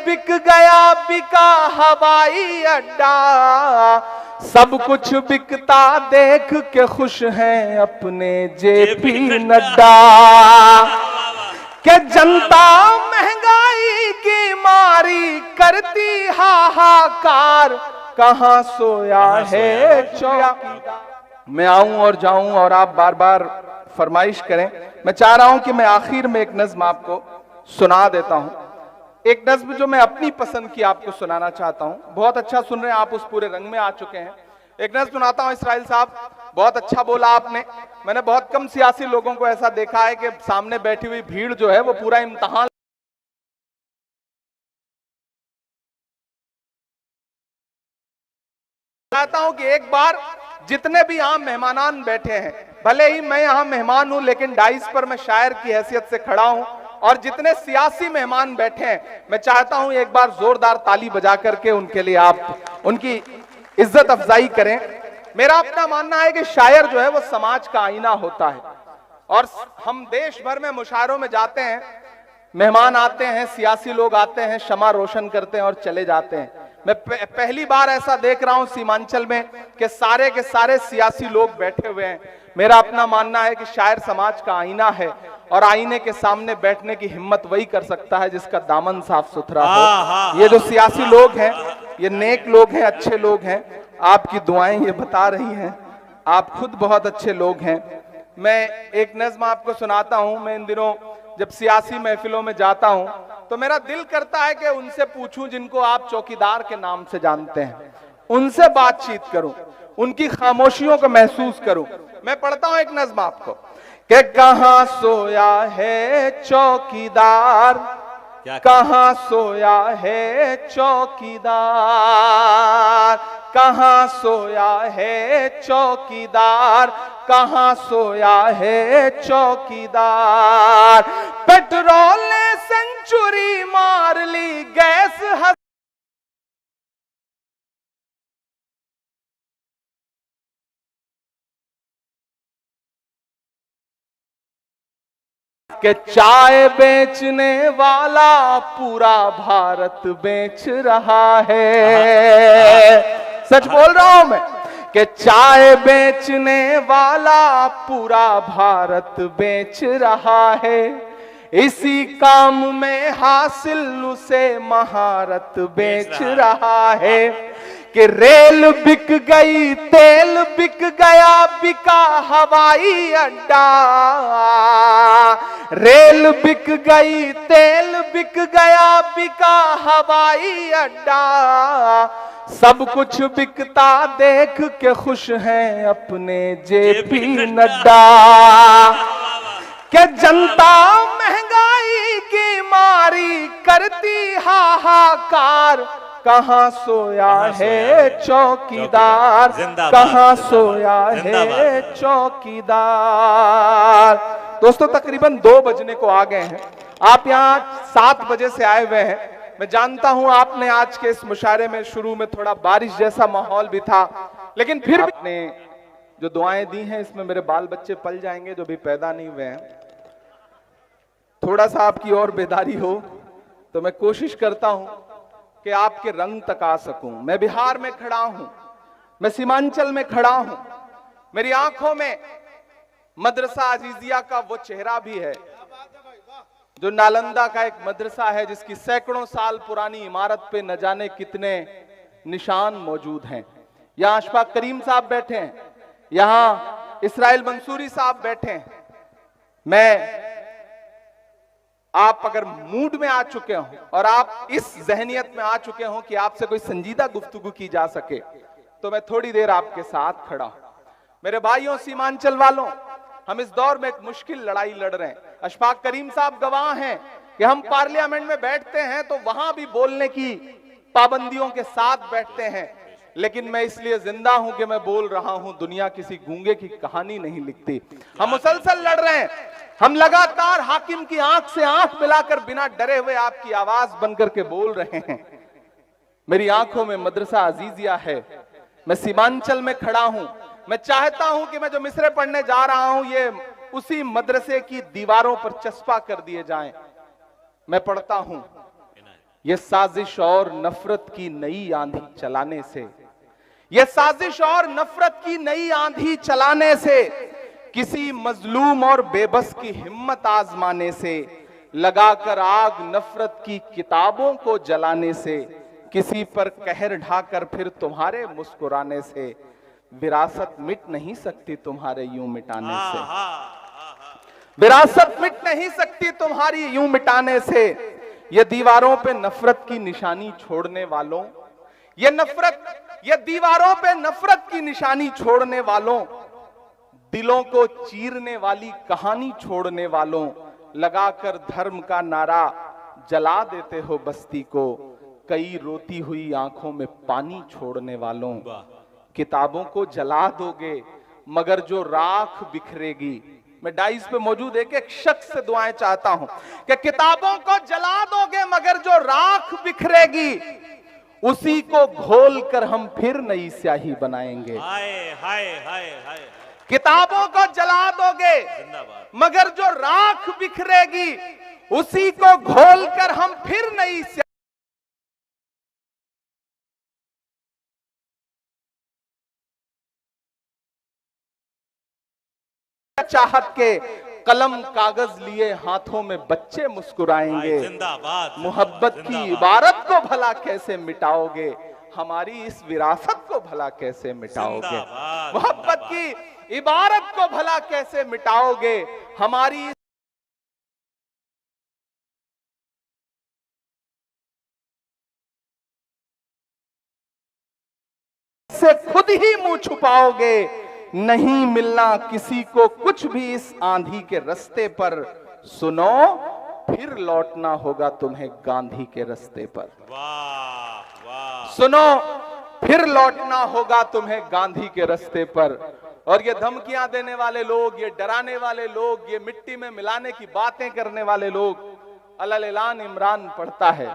बिक गया, बिका हवाई अड्डा, सब कुछ बिकता देख के खुश हैं अपने जेपी नड्डा। कि जनता महंगाई की मारी करती हाहाकार, कहां सोया है चौकीदार। मैं आऊं और जाऊं और आप बार बार फरमाइश करें। मैं चाह रहा हूं कि मैं आखिर में एक नज्म आपको सुना देता हूं, एक नज्म जो मैं अपनी पसंद की आपको सुनाना चाहता हूं। बहुत अच्छा सुन रहे हैं आप, उस पूरे रंग में आ चुके हैं। एक नज्म सुनाता हूं। इसराइल साहब, बहुत अच्छा बोला आपने। मैंने बहुत कम सियासी लोगों को ऐसा देखा है कि सामने बैठी हुई भीड़ जो है वो पूरा इम्तहान चाहता हूं कि एक बार जितने भी यहां मेहमानान बैठे हैं, भले ही मैं यहां मेहमान हूं लेकिन डाइस पर मैं शायर की हैसियत से खड़ा हूं, और जितने सियासी मेहमान बैठे हैं मैं चाहता हूं एक बार जोरदार ताली बजा करके उनके लिए आप उनकी इज्जत अफजाई करें। मेरा अपना मानना है कि शायर जो है वो समाज का आईना होता है, और हम देश भर में मुशायरों में जाते हैं, मेहमान आते हैं, सियासी लोग आते हैं, शमा रोशन करते हैं और चले जाते हैं। मैं पहली बार ऐसा देख रहा हूं सीमांचल में कि सारे के सारे सियासी लोग बैठे हुए हैं। मेरा अपना मानना है कि शायर समाज का आईना है, और आईने के सामने बैठने की हिम्मत वही कर सकता है जिसका दामन साफ सुथरा हो। ये जो सियासी लोग हैं ये नेक लोग हैं, अच्छे लोग हैं, आपकी दुआएं ये बता रही हैं, आप खुद बहुत अच्छे लोग हैं। मैं एक नज्म आपको सुनाता हूं। मैं इन दिनों जब सियासी महफिलों में जाता हूं तो मेरा दिल करता है कि उनसे पूछूं जिनको आप चौकीदार के नाम से जानते हैं, उनसे बातचीत करूं, उनकी खामोशियों को महसूस करूं। मैं पढ़ता हूं एक नज्म आपको कि कहां सोया है चौकीदार, कहां सोया है चौकीदार, कहां सोया है चौकीदार, कहां सोया है चौकीदार। पेट्रोल ने सेंचुरी मार ली, गैस के चाय बेचने वाला पूरा भारत बेच रहा है। सच बोल रहा हूं मैं कि चाय बेचने वाला पूरा भारत बेच रहा है। इसी काम में हासिल उसे महारत बेच रहा है। कि रेल बिक गई, तेल बिक गया, बिका हवाई अड्डा, रेल बिक गई, तेल बिक गया, बिका हवाई अड्डा, सब कुछ बिकता देख के खुश हैं अपने जेपी नड्डा। कि जनता महंगाई की मारी करती हाहाकार, कहां सोया है चौकीदार, कहां सोया है चौकीदार। दोस्तों तकरीबन 2 बजने को आ गए हैं, आप यहां 7 बजे से आए हुए हैं। मैं जानता हूं आपने आज के इस मुशायरे में शुरू में थोड़ा बारिश जैसा माहौल भी था, लेकिन फिर आपने जो दुआएं दी हैं इसमें मेरे बाल बच्चे पल जाएंगे जो भी पैदा नहीं हुए हैं। थोड़ा सा आपकी और बेदारी हो तो मैं कोशिश करता हूं कि आपके रंग तक आ सकूं। मैं बिहार में खड़ा हूं, मैं सीमांचल में खड़ा हूं, मेरी आंखों में मदरसा अजीजिया का वो चेहरा भी है जो नालंदा का एक मदरसा है जिसकी सैकड़ों साल पुरानी इमारत पे न जाने कितने निशान मौजूद हैं। यहां अशफाक करीम साहब बैठे हैं, यहां इसराइल मंसूरी साहब बैठे हैं। मैं आप अगर मूड में आ चुके हो और आप इस जहनियत में आ चुके हो कि आपसे कोई संजीदा गुफ्तगू की जा सके तो मैं थोड़ी देर आपके साथ खड़ा हूं। मेरे भाइयों सीमांचल वालों, हम इस दौर में एक मुश्किल लड़ाई लड़ रहे हैं। अशफाक करीम साहब गवाह हैं कि हम पार्लियामेंट में बैठते हैं तो वहां भी बोलने की पाबंदियों के साथ बैठते हैं, लेकिन मैं इसलिए जिंदा हूं कि मैं बोल रहा हूं। दुनिया किसी गूंगे की कहानी नहीं लिखती। हम मुसलसल लड़ रहे हैं, हम लगातार हाकिम की आंख से आंख मिलाकर बिना डरे हुए आपकी आवाज बनकर के बोल रहे हैं। मेरी आंखों में मदरसा अजीजिया है, मैं सीमांचल में खड़ा हूं। मैं चाहता हूं कि मैं जो मिसरे पढ़ने जा रहा हूं ये उसी मदरसे की दीवारों पर चस्पा कर दिए जाएं। मैं पढ़ता हूं ये साजिश और नफरत की नई आंधी चलाने से, ये साजिश और नफरत की नई आंधी चलाने से, किसी मजलूम और बेबस की हिम्मत आजमाने से, लगाकर आग नफरत की किताबों को जलाने से, किसी पर कहर ढाकर फिर तुम्हारे मुस्कुराने से, विरासत मिट नहीं सकती तुम्हारे यूं मिटाने से। विरासत मिट नहीं सकती तुम्हारी यूं मिटाने से। ये दीवारों पे नफरत की निशानी छोड़ने वालों, ये दीवारों पे नफरत की निशानी छोड़ने वालों, दिलों को चीरने वाली कहानी छोड़ने वालों, लगाकर धर्म का नारा जला देते हो बस्ती को, कई रोती हुई आंखों में पानी छोड़ने वालों। किताबों को जला दोगे मगर जो राख बिखरेगी, मैं डाइस पे मौजूद एक शख्स से दुआएं चाहता हूं कि किताबों को जला दोगे मगर जो राख बिखरेगी, उसी को घोल कर हम फिर नई स्याही बनाएंगे। हाय हाय हाय हाय। किताबों को जला दोगे मगर जो राख बिखरेगी, उसी को घोल कर हम फिर नई चाहत के कलम कागज लिए हाथों में बच्चे मुस्कुराएंगे। जिंदाबाद। मोहब्बत की इबारत को भला कैसे मिटाओगे, हमारी इस विरासत को भला कैसे मिटाओगे। मोहब्बत की इबारत को भला कैसे मिटाओगे, हमारी से खुद ही मुंह छुपाओगे। नहीं मिलना किसी को कुछ भी इस आंधी के रास्ते पर, सुनो फिर लौटना होगा तुम्हें गांधी के रास्ते पर। वाह वाह। सुनो फिर लौटना होगा तुम्हें गांधी के रास्ते पर। और ये धमकियां देने वाले लोग, ये डराने वाले लोग, ये मिट्टी में मिलाने की बातें करने वाले लोग, अलल ऐलान इमरान पढ़ता है